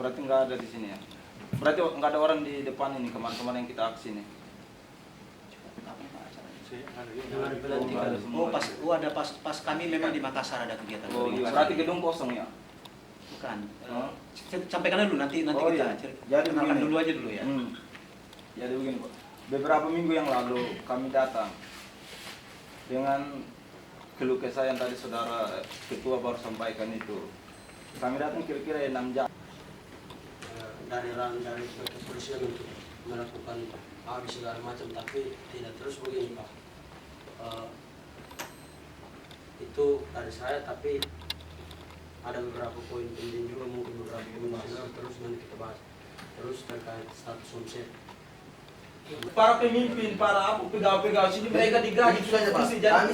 Berarti nggak ada di sini ya? Berarti nggak ada orang di depan ini kemarin-kemarin yang kita aksi nih? Oh, ada pas kami memang di Makassar ada kegiatan. Oh, iya. Berarti gedung kosong ya? Bukan. Sampaikan dulu nanti kita jadi kenalkan begini. dulu aja dulu ya. Jadi begini Pak. Beberapa minggu yang lalu kami datang dengan keluh kesah yang tadi saudara ketua baru sampaikan itu. Kami datang kira-kira 6 jam. Dari kepolisian untuk melakukan habis segala macam, tapi tidak terus begini Pak. Itu dari saya, tapi ada beberapa poin penting juga, mungkin beberapa poin terus nanti kita bahas terus terkait status omset. Para pemimpin, para pegawai-pegawai sini mereka digaji sudah kami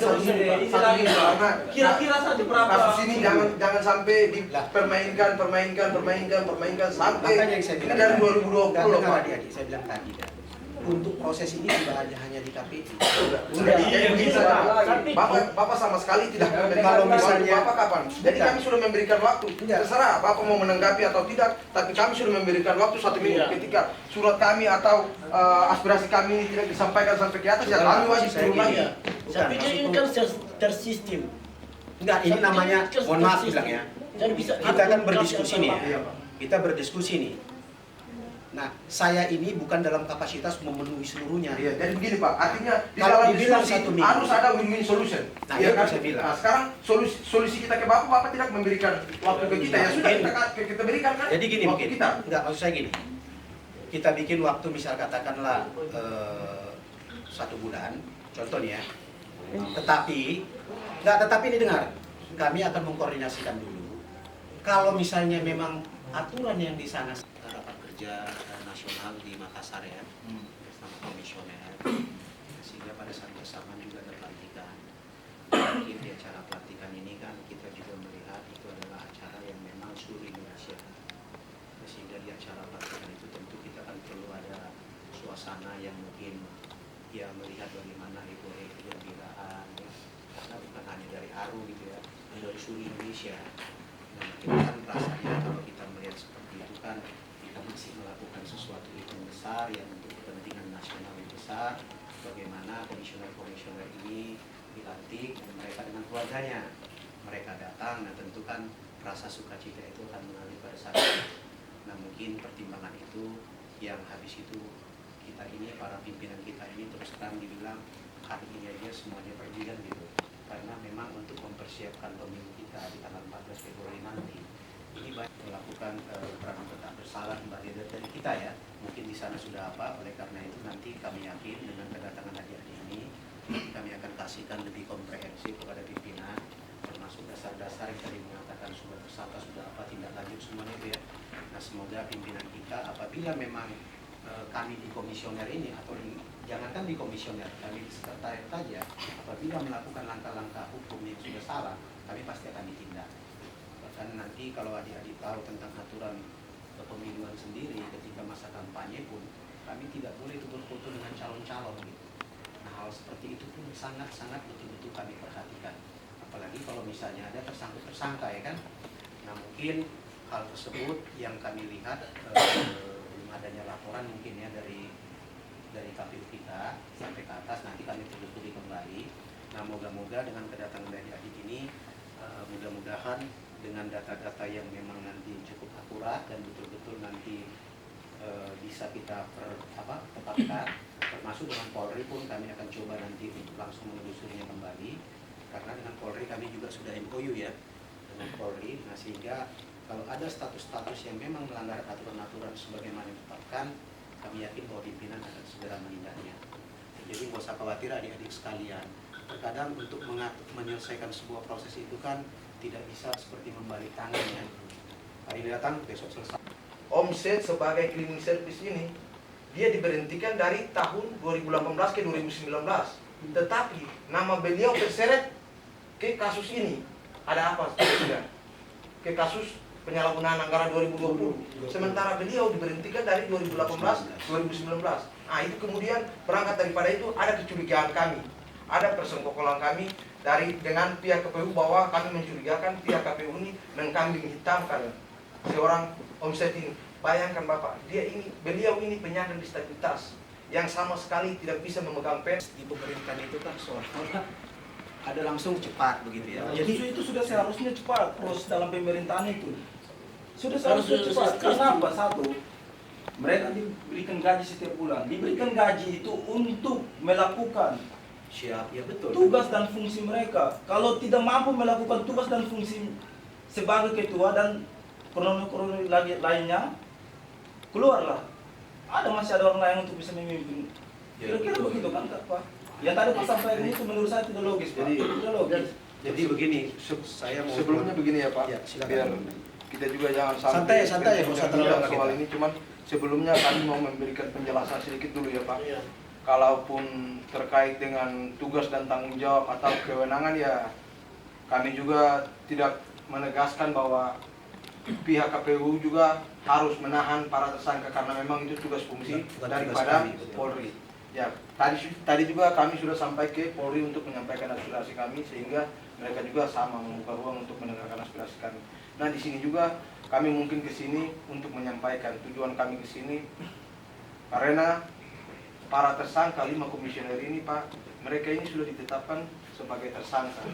kira-kira saja berapa kasus ini jangan sampai dipermainkan sampai ini dari 2020 Pak. Adik-adik saya bilang tadi kan, untuk proses ini tidak hanya di KPI. Bapak sama sekali tidak memberikan Kalau waktu. misalnya Bapak kapan? Jadi kami sudah memberikan waktu. Terserah Bapak mau menanggapi atau tidak, tapi kami sudah memberikan waktu 1 minggu. Ketika surat kami atau aspirasi kami ini tidak disampaikan sampai ke atas, ya kami wajib turun lagi. Tapi ini kan tersistem. Enggak, ini namanya, mohon maaf bilang ya, Dan bisa kita kan berdiskusi nih Iya, ya. Pak. Kita berdiskusi nih. Nah, saya ini bukan dalam kapasitas memenuhi seluruhnya. Iya, jadi begini Pak, artinya di Kalau dalam dibilang diskusi 1 minggu, harus ada win-win solution. Nah, Iya itu kan? saya bilang. Nah, sekarang solusi kita ke Bapak tidak memberikan waktu ke kita. Ya sudah kita berikan kan? Jadi gini waktu mungkin, kita. enggak, maksud saya gini, kita bikin waktu misal katakanlah 1 bulan, contoh nih ya. Tetapi ini dengar, kami akan mengkoordinasikan dulu. Kalau misalnya memang aturan yang di sana, rapat kerja nasional di Makassar ya, bersama komisioner, sehingga pada saat bersamaan juga ada pelantikan. Mungkin di acara pelantikan ini kan kita juga melihat itu adalah acara yang memang seluruh Indonesia. Sehingga di acara pelantikan itu tentu kita kan perlu ada suasana yang mungkin ya melihat bagaimana euforia kegembiraan ya. Karena bukan hanya dari Aru gitu ya, dari seluruh Indonesia. Dan kita kan rasanya kalau kita melihat seperti itu kan kita masih melakukan sesuatu event besar yang untuk kepentingan nasional yang besar. Bagaimana komisioner-komisioner ini dilantik dan mereka dengan keluarganya, mereka datang, nah tentu kan rasa sukacita itu akan mengalir pada saat itu. Nah mungkin pertimbangan itu yang habis itu kita ini, para pimpinan kita ini terus terang dibilang hari ini aja semuanya pergi kan gitu, karena memang untuk mempersiapkan pemilu kita di tanggal 14 Februari nanti ini banyak melakukan perang tetap bersalah dari kita ya, mungkin di sana sudah apa. Oleh karena itu nanti kami yakin dengan kedatangan adik-adik ini kami akan kasihkan lebih komprehensif kepada pimpinan, termasuk dasar-dasar yang tadi mengatakan sudah tersangka sudah apa, tindak lanjut semuanya itu ya. Nah semoga pimpinan kita apabila memang kami di komisioner ini atau jangankan di komisioner, kami di sekretariat saja, apabila melakukan langkah-langkah hukum yang sudah salah, kami pasti akan ditindak. Bahkan nanti kalau adik-adik tahu tentang aturan kepemiluan sendiri, ketika masa kampanye pun kami tidak boleh itu berfoto dengan calon-calon gitu. Nah hal seperti itu pun sangat-sangat betul-betul kami perhatikan. Apalagi kalau misalnya ada tersangka ya kan. Nah mungkin hal tersebut yang kami lihat adanya laporan mungkin ya dari KPU kita sampai ke atas, nanti kami telusuri kembali. Nah moga-moga dengan kedatangan dari adik ini mudah-mudahan dengan data-data yang memang nanti cukup akurat dan betul-betul nanti bisa kita tetapkan, termasuk dengan Polri pun kami akan coba nanti untuk langsung menelusurinya kembali, karena dengan Polri kami juga sudah MOU ya dengan Polri. Nah sehingga kalau ada status-status yang memang melanggar aturan-aturan sebagaimana ditetapkan, kami yakin bahwa pimpinan akan segera menindaknya. Jadi nggak usah khawatir adik-adik sekalian. Terkadang untuk menyelesaikan sebuah proses itu kan tidak bisa seperti membalik tangan ya. hari ini datang, besok selesai. Omset sebagai cleaning service ini dia diberhentikan dari tahun 2018 ke 2019. Tetapi nama beliau terseret ke kasus ini. Ada apa? Tidak. Ke kasus penyalahgunaan anggaran 2020. Sementara beliau diberhentikan dari 2018-2019. Nah, itu kemudian berangkat daripada itu ada kecurigaan kami. Ada persengkokolan kami dengan pihak KPU bahwa kami mencurigakan pihak KPU ini mengkambing hitamkan seorang omset ini. Bayangkan Bapak, beliau ini penyandang disabilitas yang sama sekali tidak bisa memegang pen. Di pemerintahan itu kan seolah-olah ada langsung cepat begitu ya. Jadi itu sudah seharusnya cepat proses dalam pemerintahan itu. Sudah seharusnya Harus cepat. sistem. Kenapa? Satu, mereka diberikan gaji setiap bulan. Diberikan gaji itu untuk melakukan Siap, ya betul. tugas dan fungsi mereka. Kalau tidak mampu melakukan tugas dan fungsi sebagai ketua dan kronologi lainnya, keluarlah. Masih ada orang lain untuk bisa memimpin. Ya, Kira-kira betul. begitu kan, Pak? Yang tadi Pak sampaikan itu menurut saya tidak logis, Pak. Jadi- Tidak logis. Jadi begini, saya mau Sebelumnya begini ya Pak, Ya, silakan. biar kita juga jangan sampai Santai, nggak usah terlalu lama soal kita. ini. Cuman sebelumnya kami mau memberikan penjelasan sedikit dulu ya Pak. Iya. Kalaupun terkait dengan tugas dan tanggung jawab atau kewenangan ya kami juga tidak menegaskan bahwa pihak KPU juga harus menahan para tersangka karena memang itu tugas fungsi Bukan tugas daripada kami, betul. Polri. Ya, tadi juga kami sudah sampai ke Polri untuk menyampaikan aspirasi kami sehingga mereka juga sama membuka ruang untuk mendengarkan aspirasi kami. Nah, di sini juga kami mungkin ke sini untuk menyampaikan tujuan kami ke sini karena para tersangka 5 komisioner ini Pak, mereka ini sudah ditetapkan sebagai tersangka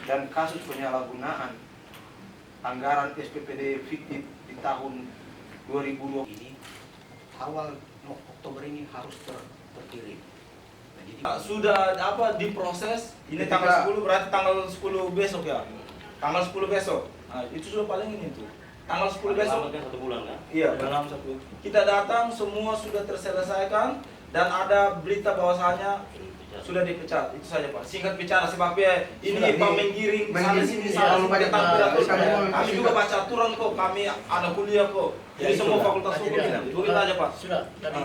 dan kasus penyalahgunaan anggaran SPPD fiktif di tahun 2020 ini awal Oktober ini harus terkirim. Nah, jadi Sudah diproses. Ini tanggal 10 berarti tanggal 10 besok ya. Tanggal 10 besok. Nah, itu sudah paling ini tuh. Tanggal 10 besok. Kan 1 bulan kan? Iya, dalam 1. Kita datang semua sudah terselesaikan dan ada berita bahwasanya sudah dipecat. Itu saja Pak. Singkat bicara sebabnya ini Sudah, Pak ini menggiring sana menggiring, sini iya, sana terlalu sini banyak, tentang Pak. pidato. Kami mau Kami juga baca aturan kok. Kami anak kuliah kok. Ya, Jadi semua itulah. fakultas hukum Tadi ini. Tulis aja Pak. Sudah, tadi